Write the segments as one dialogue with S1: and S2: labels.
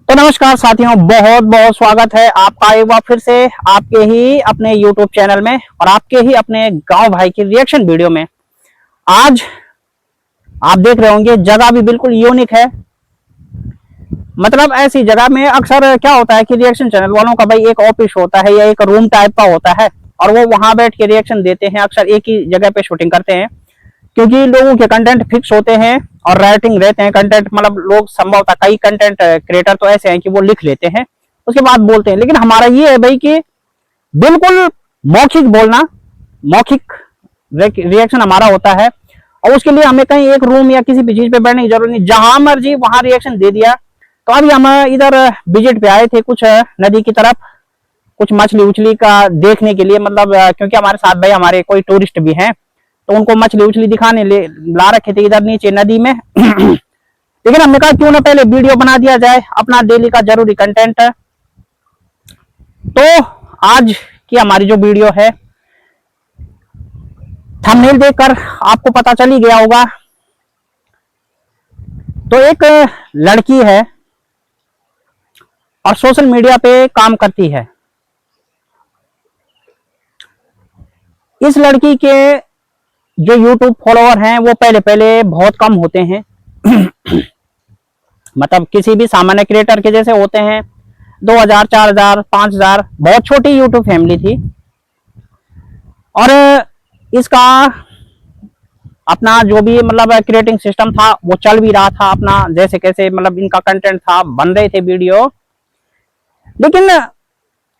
S1: तो नमस्कार साथियों, बहुत बहुत स्वागत है आपका एक बार फिर से आपके ही अपने YouTube चैनल में और आपके ही अपने गांव भाई की रिएक्शन वीडियो में। आज आप देख रहे होंगे जगह भी बिल्कुल यूनिक है। मतलब ऐसी जगह में अक्सर क्या होता है कि रिएक्शन चैनल वालों का भाई एक ऑफिस होता है या एक रूम टाइप का होता है और वो वहां बैठ के रिएक्शन देते हैं। अक्सर एक ही जगह पे शूटिंग करते हैं क्योंकि लोगों के कंटेंट फिक्स होते हैं और राइटिंग रहते हैं। कंटेंट मतलब लोग संभवतः कई कंटेंट क्रिएटर तो ऐसे हैं कि वो लिख लेते हैं उसके बाद बोलते हैं, लेकिन हमारा ये है भाई कि बिल्कुल मौखिक बोलना, मौखिक रिएक्शन हमारा होता है और उसके लिए हमें कहीं एक रूम या किसी भी चीज पे बैठने की जरूरत नहीं, जहां मर्जी वहां रिएक्शन दे दिया। तो अभी हम इधर विजिट पे आए थे कुछ नदी की तरफ, कुछ मछली उछली का देखने के लिए। मतलब क्योंकि हमारे साथ भाई हमारे कोई टूरिस्ट भी हैं तो उनको मछली उछली दिखाने ला रखे थे इधर नीचे नदी में। लेकिन हमने कहा क्यों ना पहले वीडियो बना दिया जाए, अपना डेली का जरूरी कंटेंट। तो आज की हमारी जो वीडियो है, थंबनेल देखकर आपको पता चल ही गया होगा। तो एक लड़की है और सोशल मीडिया पे काम करती है। इस लड़की के जो YouTube फॉलोअर हैं वो पहले पहले बहुत कम होते हैं। मतलब किसी भी सामान्य क्रिएटर के जैसे होते हैं, 2000, 4000, 5000, बहुत छोटी YouTube फैमिली थी। और इसका अपना जो भी मतलब क्रिएटिंग सिस्टम था वो चल भी रहा था अपना जैसे कैसे, मतलब इनका कंटेंट था, बन रहे थे वीडियो। लेकिन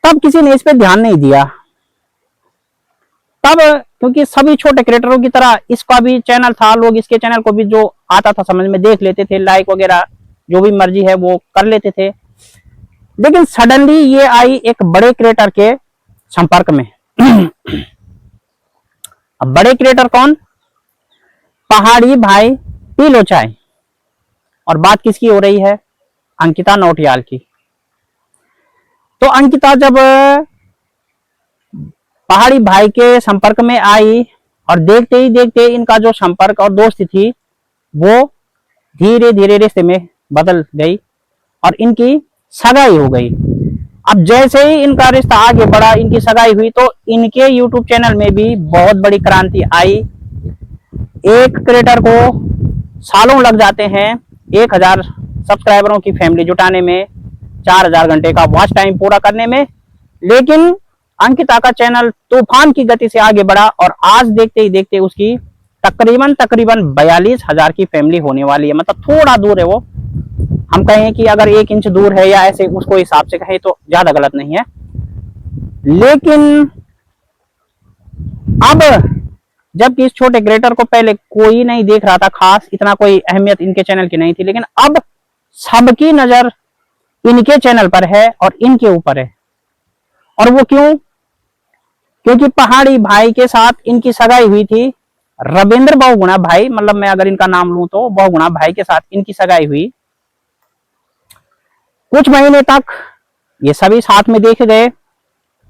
S1: तब किसी ने इस पे ध्यान नहीं दिया। तब क्योंकि सभी छोटे क्रिएटरों की तरह इसका भी चैनल था, लोग इसके चैनल को भी जो आता था समझ में देख लेते थे, लाइक वगैरह जो भी मर्जी है वो कर लेते थे। लेकिन सडनली ये आई एक बड़े क्रिएटर के संपर्क में। अब बड़े क्रिएटर कौन? पहाड़ी भाई पी लो चाय। और बात किसकी हो रही है? अंकिता नौटियाल की। तो अंकिता जब पहाड़ी भाई के संपर्क में आई और देखते ही देखते इनका जो संपर्क और दोस्ती थी वो धीरे धीरे रिश्ते में बदल गई और इनकी सगाई हो गई। अब जैसे ही इनका रिश्ता आगे बढ़ा, इनकी सगाई हुई, तो इनके YouTube चैनल में भी बहुत बड़ी क्रांति आई। एक क्रिएटर को सालों लग जाते हैं 1000 सब्सक्राइबरों की फैमिली जुटाने में, 4000 घंटे का वॉच टाइम पूरा करने में। लेकिन अंकिता का चैनल तूफान की गति से आगे बढ़ा और आज देखते ही देखते उसकी तकरीबन 42,000 की फैमिली होने वाली है। मतलब थोड़ा दूर है वो, हम कहें कि अगर 1 इंच दूर है या ऐसे उसको हिसाब से कहें तो ज्यादा गलत नहीं है। लेकिन अब जबकि इस छोटे क्रिएटर को पहले कोई नहीं देख रहा था, खास इतना कोई अहमियत इनके चैनल की नहीं थी, लेकिन अब सबकी नजर इनके चैनल पर है और इनके ऊपर है। और वो क्यों? क्योंकि पहाड़ी भाई के साथ इनकी सगाई हुई थी। रविंद्र बहुगुणा भाई, मतलब मैं अगर इनका नाम लूं तो बहुगुणा भाई के साथ इनकी सगाई हुई। कुछ महीने तक ये सभी साथ में देखे गए।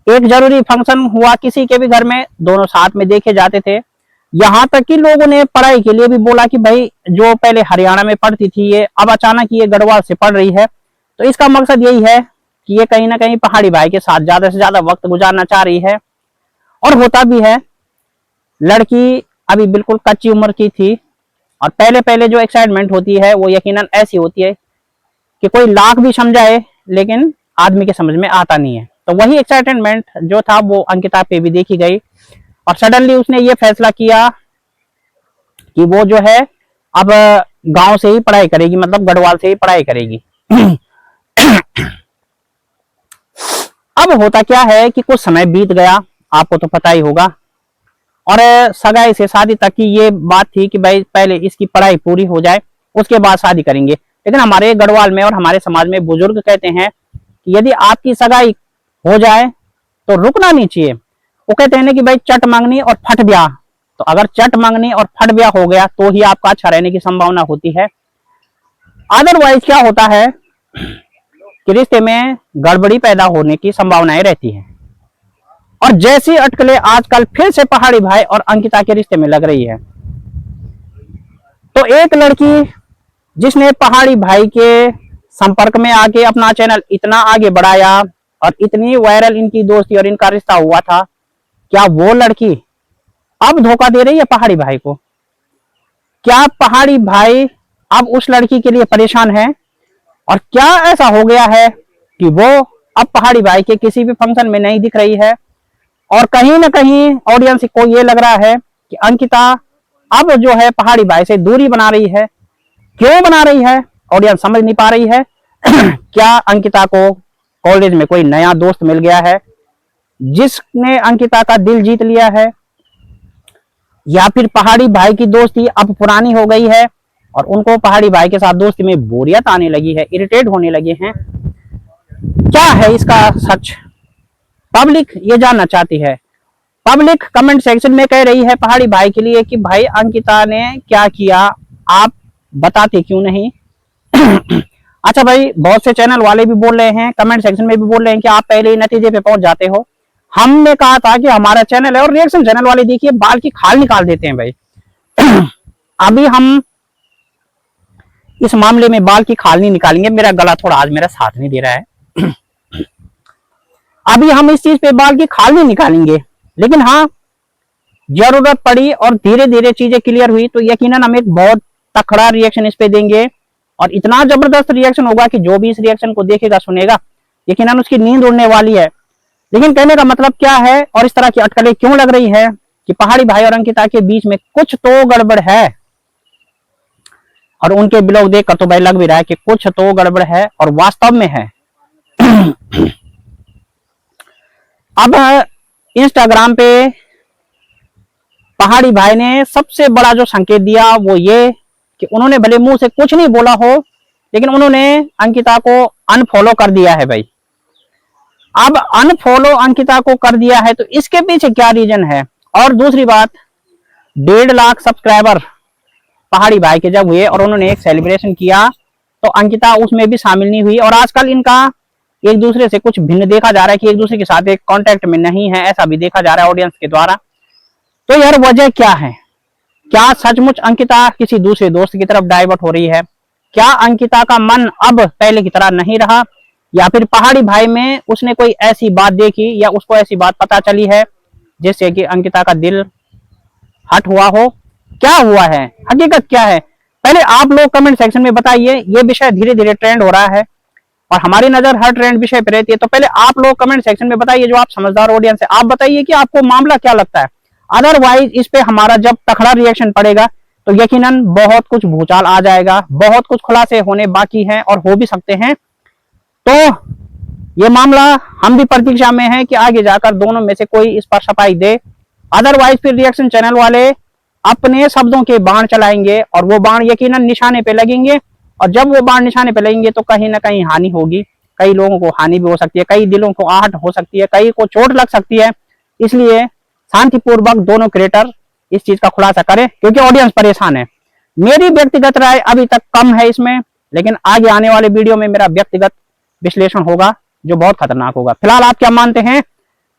S1: एक जरूरी फंक्शन हुआ किसी के भी घर में, दोनों साथ में देखे जाते थे। यहां तक कि लोगों ने पढ़ाई के लिए भी बोला कि भाई जो पहले हरियाणा में पढ़ती थी ये अब अचानक ये गढ़वाल से पढ़ रही है, तो इसका मकसद यही है कि ये कहीं ना कहीं पहाड़ी भाई के साथ ज्यादा से ज्यादा वक्त गुजारना चाह रही है। और होता भी है। लड़की अभी बिल्कुल कच्ची उम्र की थी और पहले पहले जो एक्साइटमेंट होती है वो यकीनन ऐसी होती है कि कोई लाख भी समझाए लेकिन आदमी के समझ में आता नहीं है। तो वही एक्साइटमेंट जो था वो अंकिता पे भी देखी गई और सडनली उसने ये फैसला किया कि वो जो है अब गांव से ही पढ़ाई करेगी, मतलब गढ़वाल से ही पढ़ाई करेगी। अब होता क्या है कि कुछ समय बीत गया, आपको तो पता ही होगा, और सगाई से शादी तक की ये बात थी कि भाई पहले इसकी पढ़ाई पूरी हो जाए उसके बाद शादी करेंगे। लेकिन हमारे गढ़वाल में और हमारे समाज में बुजुर्ग कहते हैं कि यदि आपकी सगाई हो जाए तो रुकना नहीं चाहिए। वो कहते हैं कि भाई चट मंगनी और फट ब्याह। तो अगर चट मंगनी और फट ब्याह हो गया तो ही आपका अच्छा रहने की संभावना होती है। अदरवाइज क्या होता है कि रिश्ते में गड़बड़ी पैदा होने की संभावनाएं रहती है। और जैसी अटकलें आजकल फिर से पहाड़ी भाई और अंकिता के रिश्ते में लग रही है। तो एक लड़की जिसने पहाड़ी भाई के संपर्क में आके अपना चैनल इतना आगे बढ़ाया और इतनी वायरल इनकी दोस्ती और इनका रिश्ता हुआ था, क्या वो लड़की अब धोखा दे रही है पहाड़ी भाई को? क्या पहाड़ी भाई अब उस लड़की के लिए परेशान है? और क्या ऐसा हो गया है कि वो अब पहाड़ी भाई के किसी भी फंक्शन में नहीं दिख रही है? और कहीं ना कहीं ऑडियंस को ये लग रहा है कि अंकिता अब जो है पहाड़ी भाई से दूरी बना रही है। क्यों बना रही है ऑडियंस समझ नहीं पा रही है। क्या अंकिता को कॉलेज में कोई नया दोस्त मिल गया है जिसने अंकिता का दिल जीत लिया है, या फिर पहाड़ी भाई की दोस्ती अब पुरानी हो गई है और उनको पहाड़ी भाई के साथ दोस्ती में बोरियत आने लगी है, इरिटेट होने लगे हैं? क्या है इसका सच? पब्लिक ये जानना चाहती है। पब्लिक कमेंट सेक्शन में कह रही है पहाड़ी भाई के लिए कि भाई अंकिता ने क्या किया, आप बताते क्यों नहीं? अच्छा भाई, बहुत से चैनल वाले भी बोल रहे हैं, कमेंट सेक्शन में भी बोल रहे हैं कि आप पहले ही नतीजे पे पहुंच जाते हो। हमने कहा था कि हमारा चैनल है और रिएक्शन चैनल वाले देखिए बाल की खाल निकाल देते हैं भाई। अभी हम इस मामले में बाल की खाल नहीं निकालेंगे, मेरा गला थोड़ा आज मेरा साथ नहीं दे रहा है। अभी हम इस चीज पे बाल की खाल नहीं निकालेंगे, लेकिन हाँ जरूरत पड़ी और धीरे धीरे चीजें क्लियर हुई तो यकीनन हम एक बहुत तकड़ा रिएक्शन इस पे देंगे और इतना जबरदस्त रिएक्शन होगा कि जो भी इस रिएक्शन को देखेगा सुनेगा यकीनन उसकी नींद उड़ने वाली है। लेकिन कहने का मतलब क्या है और इस तरह की अटकलें क्यों लग रही है कि पहाड़ी भाई और अंकिता के बीच में कुछ तो गड़बड़ है, और उनके ब्लॉग देखकर तो भाई लग भी रहा है कि कुछ तो गड़बड़ है और वास्तव में है। अब इंस्टाग्राम पे पहाड़ी भाई ने सबसे बड़ा जो संकेत दिया वो ये कि उन्होंने भले मुंह से कुछ नहीं बोला हो लेकिन उन्होंने अंकिता को अनफॉलो कर दिया है भाई। अब अनफॉलो अंकिता को कर दिया है तो इसके पीछे क्या रीजन है? और दूसरी बात, 1.5 लाख सब्सक्राइबर पहाड़ी भाई के जब हुए और उन्होंने एक सेलिब्रेशन किया तो अंकिता उसमें भी शामिल नहीं हुई और आजकल इनका एक दूसरे से कुछ भिन्न देखा जा रहा है कि एक दूसरे के साथ एक कांटेक्ट में नहीं है, ऐसा भी देखा जा रहा है ऑडियंस के द्वारा। तो यार वजह क्या है? क्या सचमुच अंकिता किसी दूसरे दोस्त की तरफ डाइवर्ट हो रही है? क्या अंकिता का मन अब पहले की तरह नहीं रहा, या फिर पहाड़ी भाई में उसने कोई ऐसी बात देखी या उसको ऐसी बात पता चली है जिससे कि अंकिता का दिल हट हुआ हो? क्या हुआ है, हकीकत क्या है? पहले आप लोग कमेंट सेक्शन में बताइए। ये विषय धीरे धीरे ट्रेंड हो रहा है और हमारी नजर हर ट्रेंड विषय पे रहती है, तो पहले आप लोग कमेंट सेक्शन में बताइए, जो आप समझदार ऑडियंस है, आप बताइए कि आपको मामला क्या लगता है। अदरवाइज इस पे हमारा जब तगड़ा रिएक्शन पड़ेगा तो यकीनन बहुत कुछ भूचाल आ जाएगा, बहुत कुछ खुलासे होने बाकी हैं और हो भी सकते हैं। तो ये मामला हम भी प्रतीक्षा में है कि आगे जाकर दोनों में से कोई इस पर सफाई दे, अदरवाइज फिर रिएक्शन चैनल वाले अपने शब्दों के बाण चलाएंगे और वो बाण यकीनन निशाने पे लगेंगे, और जब वो बाण निशाने पे लगेंगे तो कहीं ना कहीं हानि होगी, कई लोगों को हानि भी हो सकती है, कई दिलों को आहट हो सकती है, कई को चोट लग सकती है। इसलिए शांतिपूर्वक दोनों क्रिएटर इस चीज का खुलासा करें क्योंकि ऑडियंस परेशान है। मेरी व्यक्तिगत राय अभी तक कम है इसमें, लेकिन आगे आने वाले वीडियो में मेरा व्यक्तिगत विश्लेषण होगा जो बहुत खतरनाक होगा। फिलहाल आप क्या मानते हैं,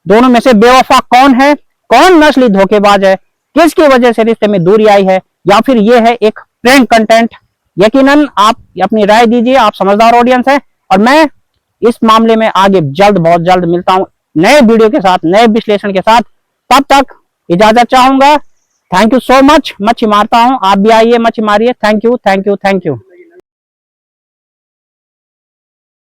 S1: दोनों में से बेवफा कौन है, कौन नस्ली धोखेबाज है, किसकी वजह से रिश्ते में दूरी आई है, या फिर ये है एक प्रैंक कंटेंट? यकीनन आप अपनी राय दीजिए, आप समझदार ऑडियंस है। और मैं इस मामले में आगे जल्द बहुत जल्द मिलता हूं नए वीडियो के साथ, नए विश्लेषण के साथ। तब तक इजाजत चाहूंगा। Thank you so much. मच्छी मारता हूं, आप भी आइए मच्छी मारिए। Thank you, thank you, thank you.